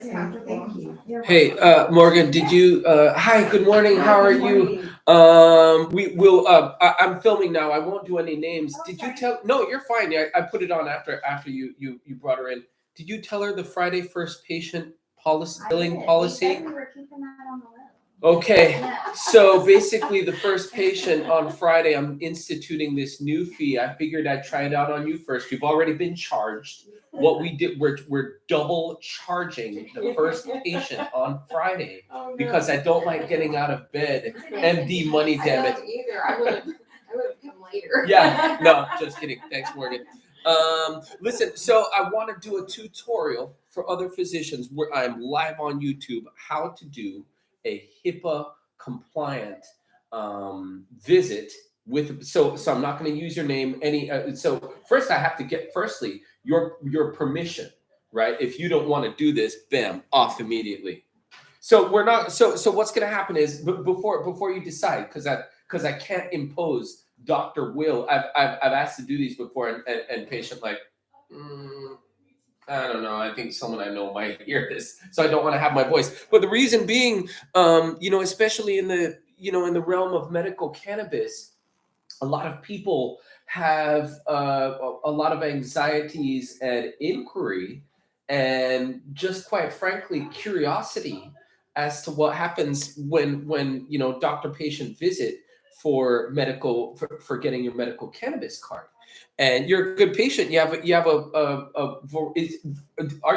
Thank you. Hey, Morgan, did you, hi, good morning, how are you? We will, I'm filming now, I won't do any names. Did you tell, no, you're fine, I put it on after you brought her in. Did you tell her the Friday first patient policy, billing policy? They said we were keeping that on the list. Okay, Yeah. so basically the first patient on Friday, I'm instituting this new fee. I figured I'd try it out on you first. You've already been charged. What we did, we're double charging the first patient on Friday because I don't like getting out of bed. MD money, damn it. Either. I would have come later. Yeah, no, just kidding. Thanks, Morgan. Listen, so I want to do a tutorial for other physicians where I'm live on YouTube how to do a HIPAA compliant visit with. So I'm not going to use your name. So first I have to get your permission, right? If you don't want to do this, bam, off immediately. So we're not. So what's going to happen is before you decide, because I can't impose Dr. Will. I've asked to do these before, and patient like, I don't know. I think someone I know might hear this, so I don't want to have my voice. But the reason being, especially in the realm of medical cannabis, a lot of people have a lot of anxieties and inquiry, and just quite frankly, curiosity as to what happens when doctor patient visit for getting your medical cannabis card. And you're a good patient. Are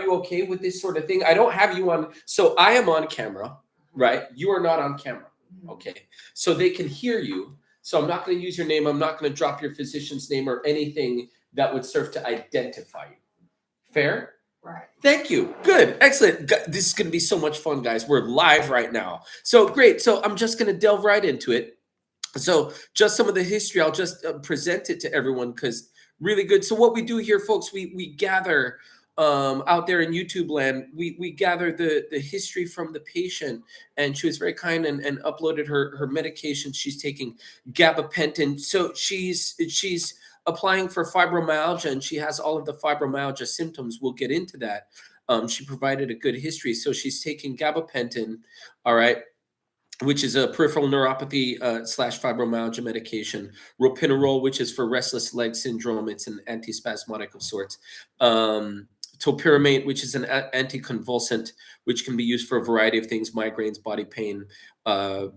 you okay with this sort of thing? I don't have you on, so I am on camera, right? You are not on camera, okay? So they can hear you. So I'm not going to use your name. I'm not going to drop your physician's name or anything that would serve to identify you. Fair? Right. Thank you. Good. Excellent. This is going to be so much fun, guys. We're live right now. So great. So I'm just going to delve right into it. So just some of the history, I'll just present it to everyone because really good. So what we do here, folks, we gather out there in YouTube land, we gather the history from the patient, and she was very kind and uploaded her medication. She's taking gabapentin. So she's applying for fibromyalgia, and she has all of the fibromyalgia symptoms. We'll get into that. She provided a good history. So she's taking gabapentin, all right, which is a peripheral neuropathy / fibromyalgia medication. Ropinirole, which is for restless leg syndrome. It's an antispasmodic of sorts. Topiramate, which is an anticonvulsant, which can be used for a variety of things: migraines, body pain, a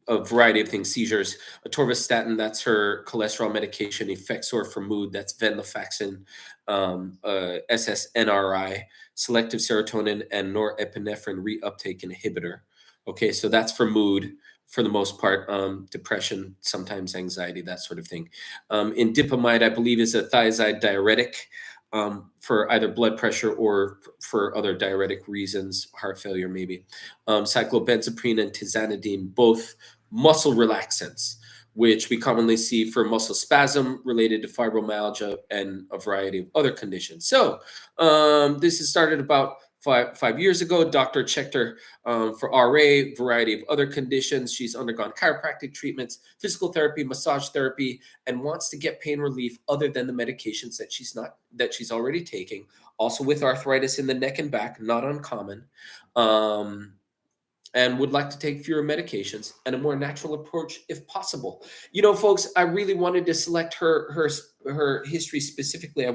variety of things, seizures. Atorvastatin, that's her cholesterol medication. Effexor for mood, that's venlafaxine. SSNRI, selective serotonin and norepinephrine reuptake inhibitor. Okay, so that's for mood for the most part, depression, sometimes anxiety, that sort of thing. Indipamide, I believe, is a thiazide diuretic for either blood pressure or for other diuretic reasons, heart failure maybe. Cyclobenzaprine and tizanidine, both muscle relaxants, which we commonly see for muscle spasm related to fibromyalgia and a variety of other conditions. So this has started about five years ago. Doctor checked her for RA, variety of other conditions. She's undergone chiropractic treatments, physical therapy, massage therapy, and wants to get pain relief other than the medications that she's already taking. Also with arthritis in the neck and back, not uncommon. And would like to take fewer medications and a more natural approach if possible. Folks, I really wanted to select her history specifically. I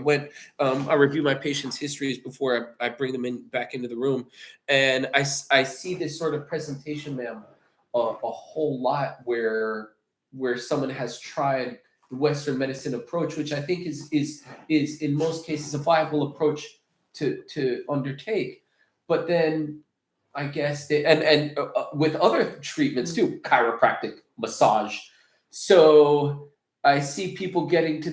review my patients' histories before I bring them back into the room. And I see this sort of presentation, ma'am, a whole lot where someone has tried the Western medicine approach, which I think is in most cases a viable approach to undertake. But then I guess and with other treatments too, chiropractic, massage. So I see people coming to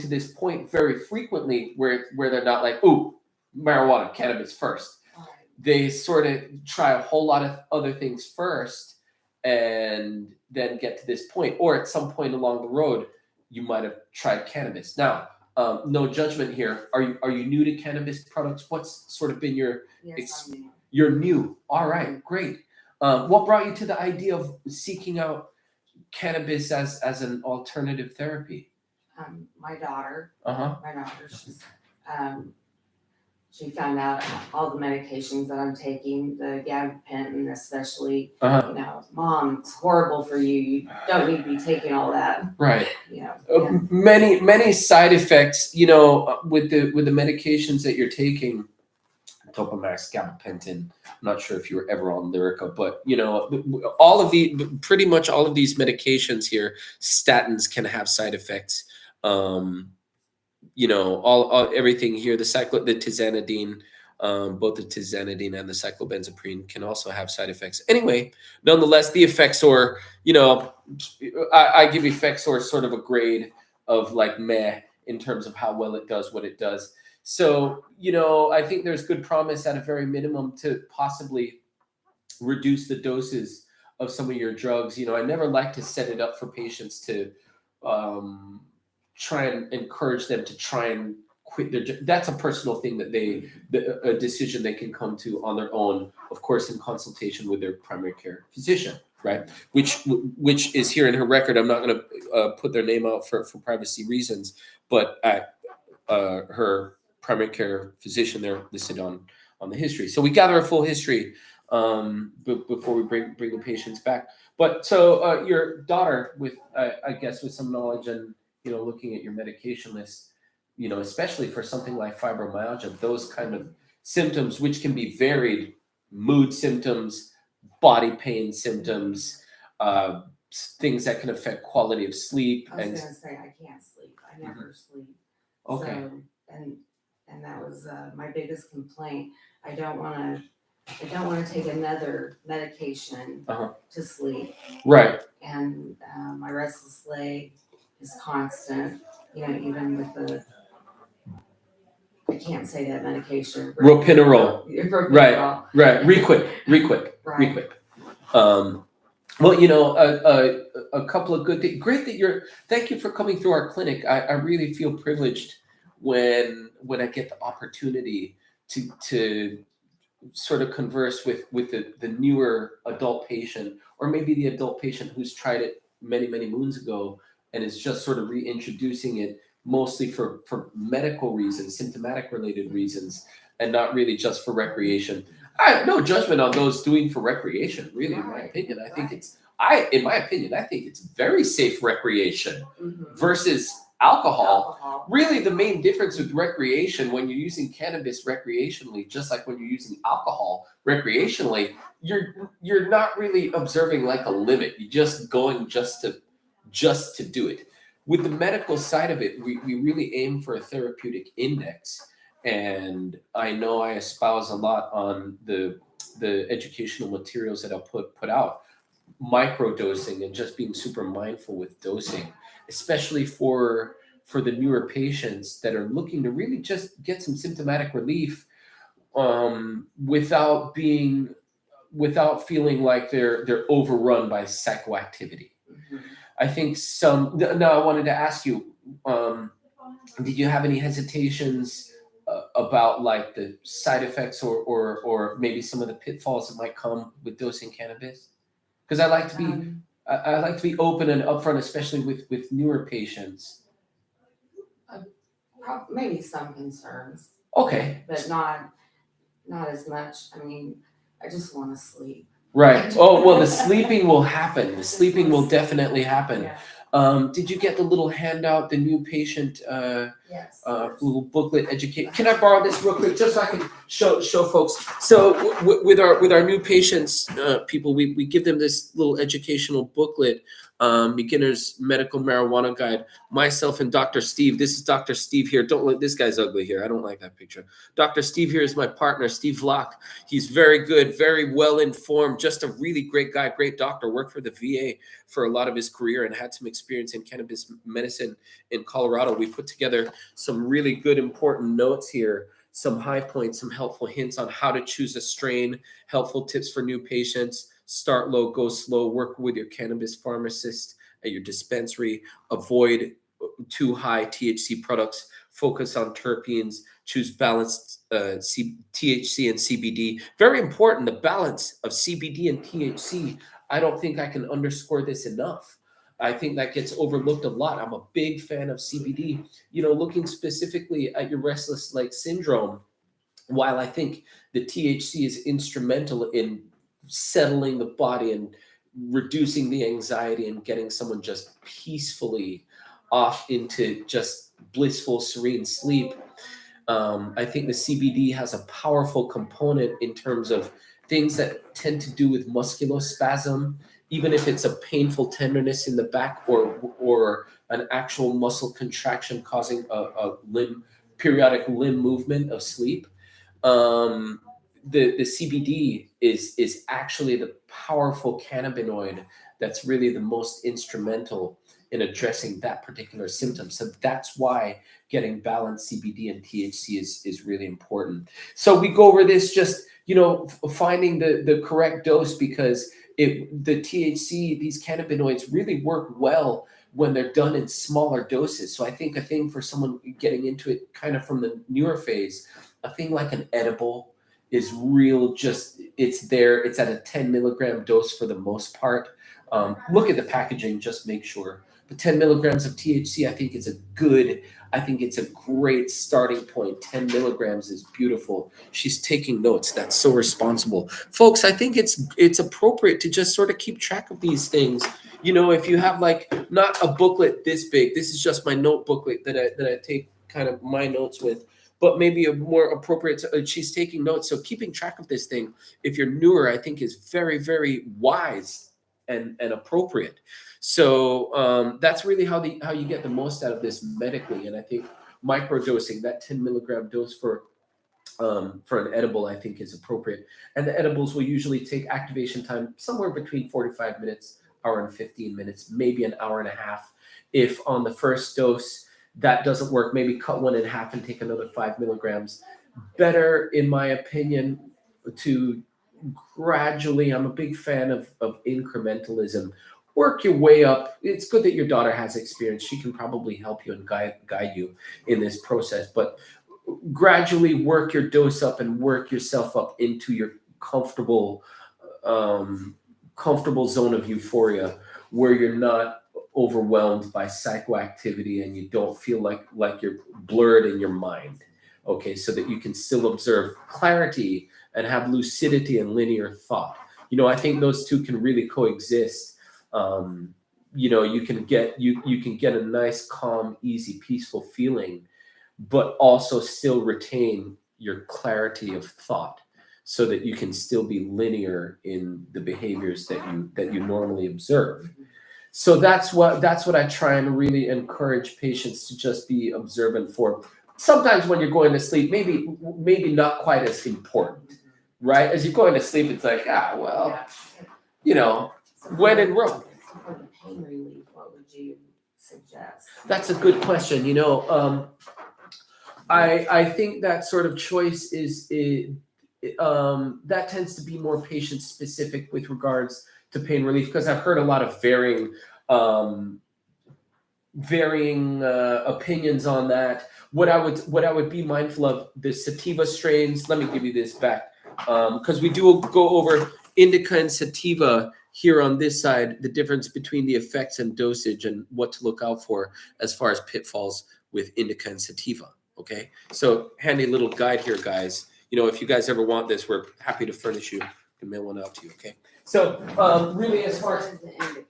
this point very frequently where they're not like, ooh, marijuana, cannabis first. Right. They sort of try a whole lot of other things first and then get to this point. Or at some point along the road, you might have tried cannabis. Now, no judgment here. Are you new to cannabis products? What's sort of been your Yes, You're new. All right, great. What brought you to the idea of seeking out cannabis as an alternative therapy? my daughter. Uh-huh. My daughter, she's she found out all the medications that I'm taking, the gabapentin especially. Uh-huh. You know, Mom, it's horrible for you. You don't need to be taking all that. Right. You know, and Many side effects, you know, with the medications that you're taking, Topamax, gabapentin. I'm not sure if you were ever on Lyrica, but you know, pretty much all of these medications here, statins can have side effects. You know, all everything here, the tizanidine, both the tizanidine and the cyclobenzaprine can also have side effects. Anyway, nonetheless, the Effexor, you know, I give Effexor sort of a grade of like meh in terms of how well it does what it does. So, you know, I think there's good promise at a very minimum to possibly reduce the doses of some of your drugs. You know, I never like to set it up for patients to try and encourage them to try and quit their. That's a personal thing that a decision they can come to on their own, of course, in consultation with their primary care physician, right? Which is here in her record. I'm not going to put their name out for privacy reasons, but at her primary care physician, they're listed on the history. So we gather a full history before we bring the patients back. But so your daughter, with I guess with some knowledge and, you know, looking at your medication list, you know, especially for something like fibromyalgia, those kind of symptoms, which can be varied, mood symptoms, body pain symptoms, things that can affect quality of sleep. I was gonna say I can't sleep. I never sleep. Okay. So, and that was my biggest complaint. I don't want to take another medication to sleep. Right. And my restless leg is constant. You know, even with the, I can't say that medication. Ropinirole. Right. Requip. Right. Well, you know, a couple of good things. Great that thank you for coming through our clinic. I really feel privileged when I get the opportunity to sort of converse with the newer adult patient, or maybe the adult patient who's tried it many moons ago and is just sort of reintroducing it, mostly for medical reasons, symptomatic related reasons, and not really just for recreation. I have no judgment on those doing for recreation, really, in my opinion. I think in my opinion, I think it's very safe recreation versus alcohol. Really, the main difference with recreation, when you're using cannabis recreationally, just like when you're using alcohol recreationally, you're not really observing like a limit. You're just going just to do it. With the medical side of it, we really aim for a therapeutic index. And I know I espouse a lot on the educational materials that I'll put out, microdosing and just being super mindful with dosing, especially for the newer patients that are looking to really just get some symptomatic relief, without feeling like they're overrun by psychoactivity. I think now I wanted to ask you, did you have any hesitations about like the side effects or maybe some of the pitfalls that might come with dosing cannabis? Because I like to be open and upfront, especially with newer patients. Maybe some concerns. Okay. But not as much. I mean, I just want to sleep. Right. Oh, well, the sleeping will happen. The sleeping will definitely happen. Yeah. Did you get the little handout, the new patient Yes. little booklet educate? Can I borrow this real quick just so I can show folks? So with our new patients, people, we give them this little educational booklet, Beginner's Medical Marijuana Guide. Myself and Dr. Steve. This is Dr. Steve here. Don't look. This guy's ugly here. I don't like that picture. Dr. Steve here is my partner, Steve Locke. He's very good, very well informed, just a really great guy, great doctor. Worked for the VA for a lot of his career and had some experience in cannabis medicine in Colorado. We put together some really good, important notes here, some high points, some helpful hints on how to choose a strain, helpful tips for new patients. Start low, go slow, work with your cannabis pharmacist at your dispensary, avoid too high THC products, focus on terpenes, choose balanced THC and CBD. Very important, the balance of CBD and THC. I don't think I can underscore this enough. I think that gets overlooked a lot. I'm a big fan of CBD. You know, looking specifically at your restless leg syndrome, while I think the THC is instrumental in settling the body and reducing the anxiety and getting someone just peacefully off into just blissful, serene sleep, I think the CBD has a powerful component in terms of things that tend to do with musculospasm, even if it's a painful tenderness in the back or an actual muscle contraction causing a periodic limb movement of sleep. Um, the CBD is actually the powerful cannabinoid that's really the most instrumental in addressing that particular symptom. So that's why getting balanced CBD and THC is really important. So we go over this just, finding the correct dose, because the THC, these cannabinoids really work well when they're done in smaller doses. So I think a thing for someone getting into it kind of from the newer phase, a thing like an edible is real, it's there. It's at a 10 milligram dose for the most part. Look at the packaging, just make sure. But 10 milligrams of THC, I think it's a great starting point. 10 milligrams is beautiful. She's taking notes. That's so responsible. Folks, I think it's appropriate to just sort of keep track of these things. If you have not a booklet this big, this is just my note booklet that I take kind of my notes with, but maybe a more appropriate, she's taking notes. So keeping track of this thing, if you're newer, I think is very, very wise and appropriate. So that's really how you get the most out of this medically. And I think microdosing, that 10 milligram dose for an edible, I think is appropriate. And the edibles will usually take activation time somewhere between 45 minutes, hour and 15 minutes, maybe an hour and a half. If on the first dose that doesn't work, maybe cut one in half and take another 5 milligrams. Better, in my opinion, to gradually, I'm a big fan of incrementalism. Work your way up. It's good that your daughter has experience. She can probably help you and guide you in this process. But gradually work your dose up and work yourself up into your comfortable zone of euphoria, where you're not overwhelmed by psychoactivity and you don't feel like you're blurred in your mind. Okay, so that you can still observe clarity and have lucidity and linear thought. I think those two can really coexist. You can get a nice, calm, easy, peaceful feeling, but also still retain your clarity of thought, so that you can still be linear in the behaviors that you normally observe. So that's what I try and really encourage patients to just be observant for. Sometimes when you're going to sleep, maybe not quite as important, right? As you're going to sleep, it's like, when in Rome. For the pain relief, what would you suggest? That's a good question. I think that sort of choice that tends to be more patient specific with regards to pain relief, because I've heard a lot of varying opinions on that. What I would be mindful of, the sativa strains. Let me give you this back, because we do go over indica and sativa here on this side, the difference between the effects and dosage and what to look out for as far as pitfalls with indica and sativa. Okay, so handy little guide here, guys. If you guys ever want this, we're happy to furnish you. Can mail one out to you. Okay, so really, as far as the indica,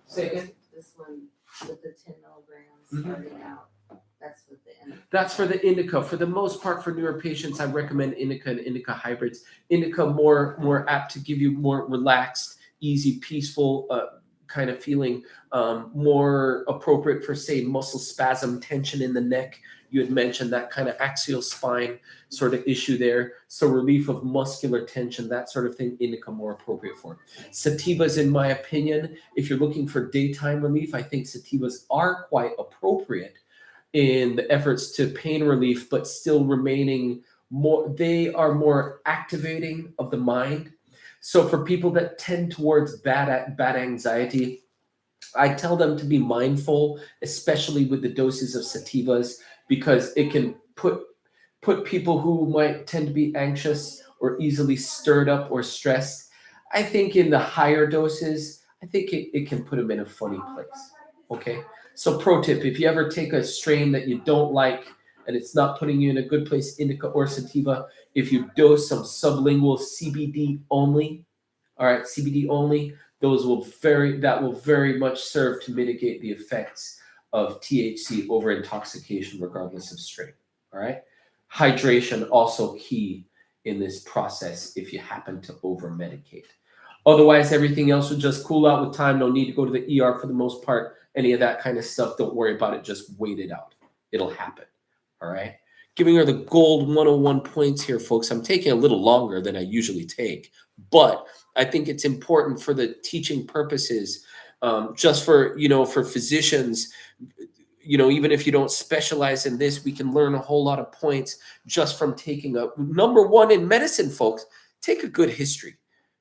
say again, this one with the 10 milligrams starting out, that's with the indica. That's for the indica. For the most part, for newer patients, I recommend indica and indica hybrids. Indica more apt to give you more relaxed, easy, peaceful kind of feeling, more appropriate for, say, muscle spasm, tension in the neck. You had mentioned that kind of axial spine sort of issue there. So relief of muscular tension, that sort of thing, indica more appropriate for. Sativas, in my opinion, if you're looking for daytime relief, I think sativas are quite appropriate in the efforts to pain relief, but still remaining they are more activating of the mind. So for people that tend towards bad anxiety, I tell them to be mindful, especially with the doses of sativas, because it can put people who might tend to be anxious or easily stirred up or stressed. I think in the higher doses, I think it can put them in a funny place. Okay, so pro tip: if you ever take a strain that you don't like, and it's not putting you in a good place, indica or sativa, if you dose some sublingual CBD only, all right, CBD only, that will very much serve to mitigate the effects of THC over intoxication, regardless of strain. All right. Hydration also key in this process if you happen to over medicate. Otherwise, everything else will just cool out with time. No need to go to the ER for the most part. Any of that kind of stuff, don't worry about it. Just wait it out. It'll happen. All right. Giving her the gold 101 points here, folks. I'm taking a little longer than I usually take, but I think it's important for the teaching purposes, just for, for physicians, even if you don't specialize in this, we can learn a whole lot of points just from taking number one in medicine, folks, take a good history,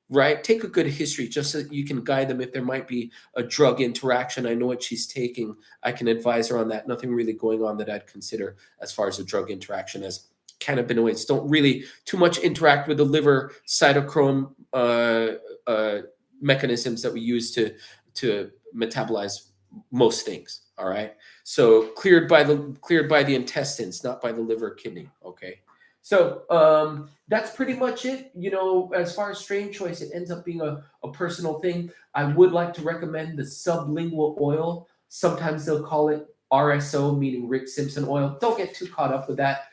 right? Take a good history just so that you can guide them if there might be a drug interaction. I know what she's taking. I can advise her on that. Nothing really going on that I'd consider as far as a drug interaction, as cannabinoids don't really too much interact with the liver cytochrome mechanisms that we use to metabolize most things. All right. So cleared by the intestines, not by the liver, kidney. Okay. So that's pretty much it. As far as strain choice, it ends up being a personal thing. I would like to recommend the sublingual oil. Sometimes they'll call it RSO, meaning Rick Simpson oil. Don't get too caught up with that.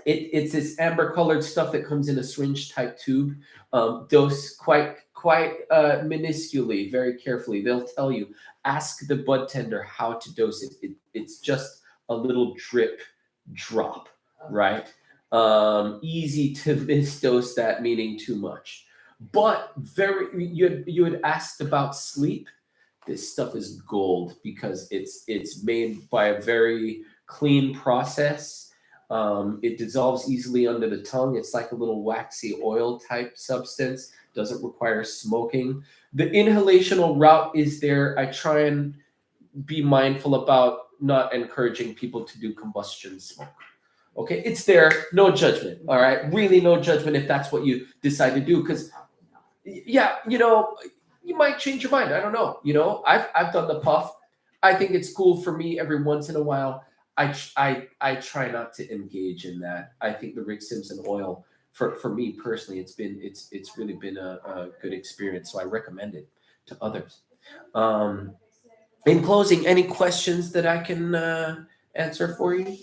It's this amber colored stuff that comes in a syringe type tube. Dose quite minusculely, very carefully. They'll tell you, ask the bud tender how to dose it. It's just a little drop, right? Easy to misdose that, meaning too much. But you had asked about sleep. This stuff is gold because it's made by a very clean process. It dissolves easily under the tongue. It's like a little waxy oil type substance. Doesn't require smoking. The inhalational route is there. I try and be mindful about not encouraging people to do combustion smoke. Okay, it's there. No judgment. All right, really no judgment if that's what you decide to do. Because, yeah, you might change your mind. I don't know. I've done the puff. I think it's cool for me every once in a while. I try not to engage in that. I think the Rick Simpson oil, for me personally, it's really been a good experience. So I recommend it to others. In closing, any questions that I can answer for you?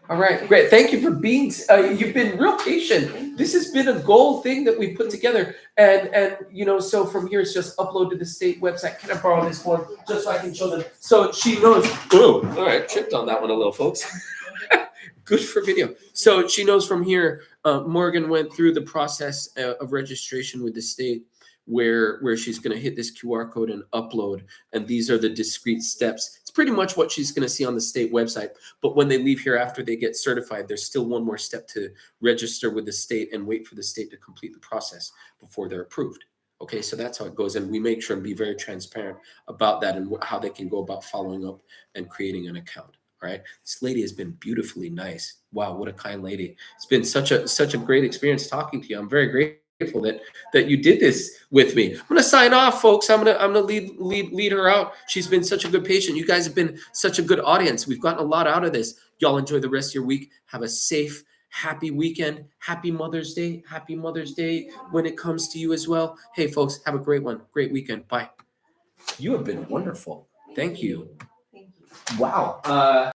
All right, great. Thank you for being. You've been real patient. This has been a goal thing that we put together, and so from here it's just upload to the state website. Can I borrow this form just so I can show them? So she knows. Oh, all right, tripped on that one a little, folks. Good for video. So she knows from here. Morgan went through the process of registration with the state, where she's going to hit this QR code and upload. And these are the discrete steps. It's pretty much what she's going to see on the state website. But when they leave here after they get certified, there's still one more step to register with the state and wait for the state to complete the process before they're approved. Okay, so that's how it goes. And we make sure and be very transparent about that and how they can go about following up and creating an account. All right. This lady has been beautifully nice. Wow, what a kind lady. It's been such a great experience talking to you. I'm very grateful that you did this with me. I'm gonna sign off, folks. I'm gonna lead her out. She's been such a good patient. You guys have been such a good audience. We've gotten a lot out of this. Y'all enjoy the rest of your week. Have a safe, happy weekend. Happy Mother's Day. Happy Mother's Day when it comes to you as well. Hey, folks, have a great one. Great weekend. Bye. You have been wonderful. Thank you. Thank you. Wow.